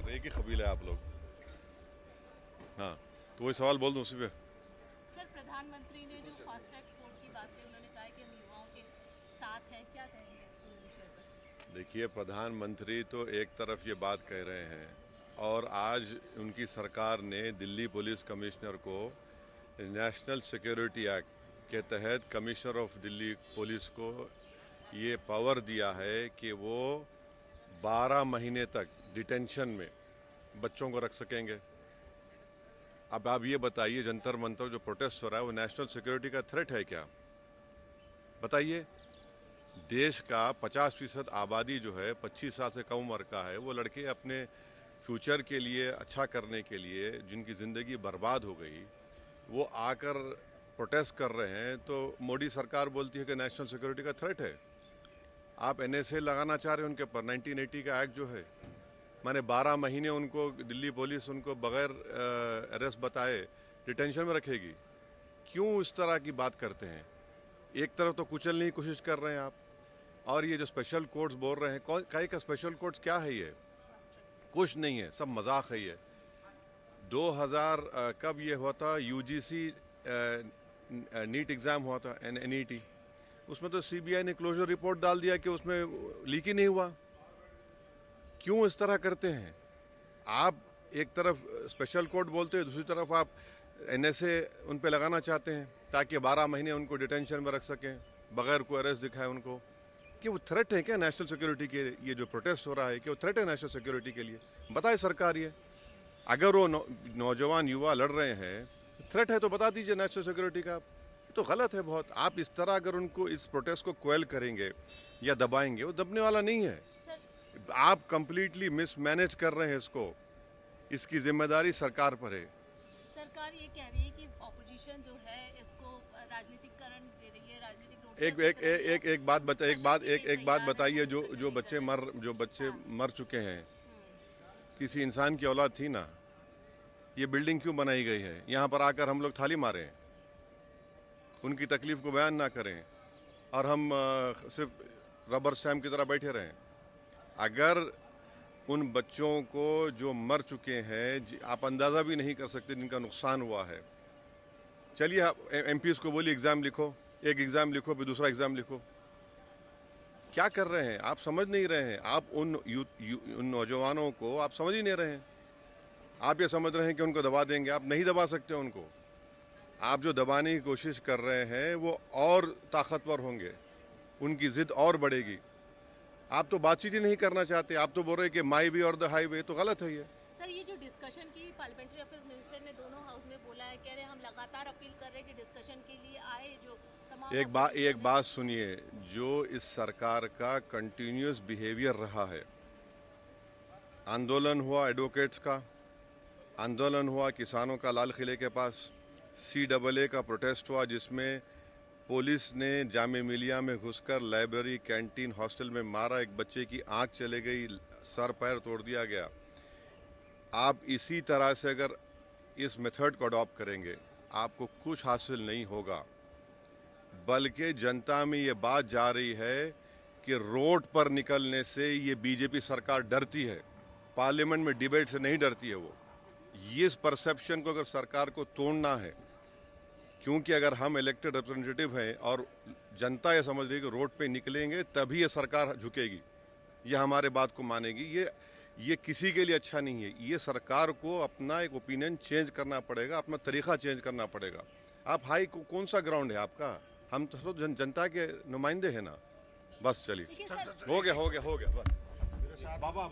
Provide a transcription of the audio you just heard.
हैं, एक ही कबीला है आप लोग। हाँ, तो वही सवाल बोल दूं उसी पे। सर, प्रधानमंत्री ने जो फास्ट ट्रैक कोर्ट की बात की, उन्होंने कहा है कि हम युवाओं के साथ हैं, क्या कहेंगे इस पूरे विषय पर? देखिए, प्रधानमंत्री तो एक तरफ ये बात कह रहे हैं और आज उनकी सरकार ने दिल्ली पुलिस कमिश्नर को नेशनल सिक्योरिटी एक्ट के तहत कमिश्नर ऑफ दिल्ली पुलिस को ये पावर दिया है कि वो 12 महीने तक डिटेंशन में बच्चों को रख सकेंगे। अब आप ये बताइए, जंतर मंतर जो प्रोटेस्ट हो रहा है वो नेशनल सिक्योरिटी का थ्रेट है क्या? बताइए। देश का 50% आबादी जो है 25 साल से कम उम्र का है, वो लड़के अपने फ्यूचर के लिए अच्छा करने के लिए जिनकी ज़िंदगी बर्बाद हो गई, वो आकर प्रोटेस्ट कर रहे हैं, तो मोदी सरकार बोलती है कि नेशनल सिक्योरिटी का थ्रेट है। आप एनएसए लगाना चाह रहे हैं उनके ऊपर, 1980 का एक्ट जो है, माने 12 महीने उनको दिल्ली पुलिस उनको बगैर अरेस्ट बताए डिटेंशन में रखेगी। क्यों इस तरह की बात करते हैं? एक तरफ तो कुचलने की कोशिश कर रहे हैं आप, और ये जो स्पेशल कोर्ट्स बोल रहे हैं, कई का स्पेशल कोर्ट्स क्या है? ये कुछ नहीं है, सब मजाक है ये। 2000 कब ये हुआ था, यूजीसी नीट एग्ज़ाम हुआ था, एनईटी, उसमें तो सीबीआई ने क्लोजर रिपोर्ट डाल दिया कि उसमें लीक ही नहीं हुआ। क्यों इस तरह करते हैं आप? एक तरफ स्पेशल कोर्ट बोलते हैं, दूसरी तरफ आप एनएसए उन पे लगाना चाहते हैं ताकि 12 महीने उनको डिटेंशन में रख सकें बगैर कोई अरेस्ट दिखाए उनको। कि वो थ्रेट है क्या नेशनल सिक्योरिटी के? ये जो प्रोटेस्ट हो रहा है कि वो थ्रेट है नेशनल सिक्योरिटी के लिए? बताए सरकार ये। अगर वो नौजवान युवा लड़ रहे हैं, थ्रेट है तो बता दीजिए नेशनल सिक्योरिटी का। ये तो गलत है बहुत। आप इस तरह अगर उनको इस प्रोटेस्ट को क्वेल करेंगे या दबाएंगे, वो दबने वाला नहीं है। सर, आप कंप्लीटली मिसमैनेज कर रहे हैं इसको। इसकी जिम्मेदारी सरकार पर है। सरकार ये कह रही है कि ऑपोजिशन जो है इसको राजनीतिकरण दे रही है, राजनीतिक एक नोटियां एक फेंक रही है। एक एक बात बता एक डिस्कशन बात के एक लिए एक बात तैयार है, बताइए, वो जो डिस्कशन जो नहीं बच्चे कर मर रहे। जो बच्चे हाँ। मर चुके हैं, किसी इंसान की औलाद थी ना? ये बिल्डिंग क्यों बनाई गई है? यहाँ पर आकर हम लोग थाली मारें, उनकी तकलीफ को बयान ना करें और हम सिर्फ रबर स्टैम्प की तरह बैठे रहें? अगर उन बच्चों को जो मर चुके हैं, आप अंदाज़ा भी नहीं कर सकते जिनका नुकसान हुआ है। चलिए, आप एमपीज़ को बोलिए एग्ज़ाम लिखो, एक एग्ज़ाम लिखो फिर दूसरा एग्ज़ाम लिखो। क्या कर रहे हैं आप? समझ नहीं रहे हैं आप। उन नौजवानों को आप समझ ही नहीं रहे हैं। आप ये समझ रहे हैं कि उनको दबा देंगे। आप नहीं दबा सकते उनको। आप जो दबाने की कोशिश कर रहे हैं वो और ताकतवर होंगे, उनकी ज़िद और बढ़ेगी। आप तो बातचीत ही नहीं करना चाहते। आप तो बोल रहे हैं कि माई वे और द हाईवे, तो गलत है ये। सर, ये जो डिस्कशन की पार्लियामेंट्री अफेयर्स मिनिस्टर ने दोनों हाउस में बोला है, कह रहे हैं हम लगातार अपील कर रहे हैं कि डिस्कशन के लिए आए जो तमाम एक opposition बात सुनिए, जो इस सरकार का कंटिन्यूस बिहेवियर रहा है, आंदोलन हुआ एडवोकेट्स का, आंदोलन हुआ किसानों का लाल किले के पास, CAA का प्रोटेस्ट हुआ जिसमें पुलिस ने जामे मिलिया में घुसकर लाइब्रेरी, कैंटीन, हॉस्टल में मारा, एक बच्चे की आंख चले गई, सर पैर तोड़ दिया गया। आप इसी तरह से अगर इस मेथड को अडॉप्ट करेंगे, आपको कुछ हासिल नहीं होगा। बल्कि जनता में ये बात जा रही है कि रोड पर निकलने से ये बीजेपी सरकार डरती है, पार्लियामेंट में डिबेट से नहीं डरती है वो। ये इस परसेप्शन को अगर सरकार को तोड़ना है, क्योंकि अगर हम इलेक्टेड रिप्रेजेंटेटिव हैं और जनता ये समझ रही है कि रोड पे निकलेंगे तभी ये सरकार झुकेगी, ये हमारे बात को मानेगी, ये किसी के लिए अच्छा नहीं है। ये सरकार को अपना एक ओपिनियन चेंज करना पड़ेगा, अपना तरीका चेंज करना पड़ेगा। आप कौन सा ग्राउंड है आपका? हम तो जनता के नुमाइंदे हैं ना। बस चलिए, देखिए सर, हो गया बस। बाबा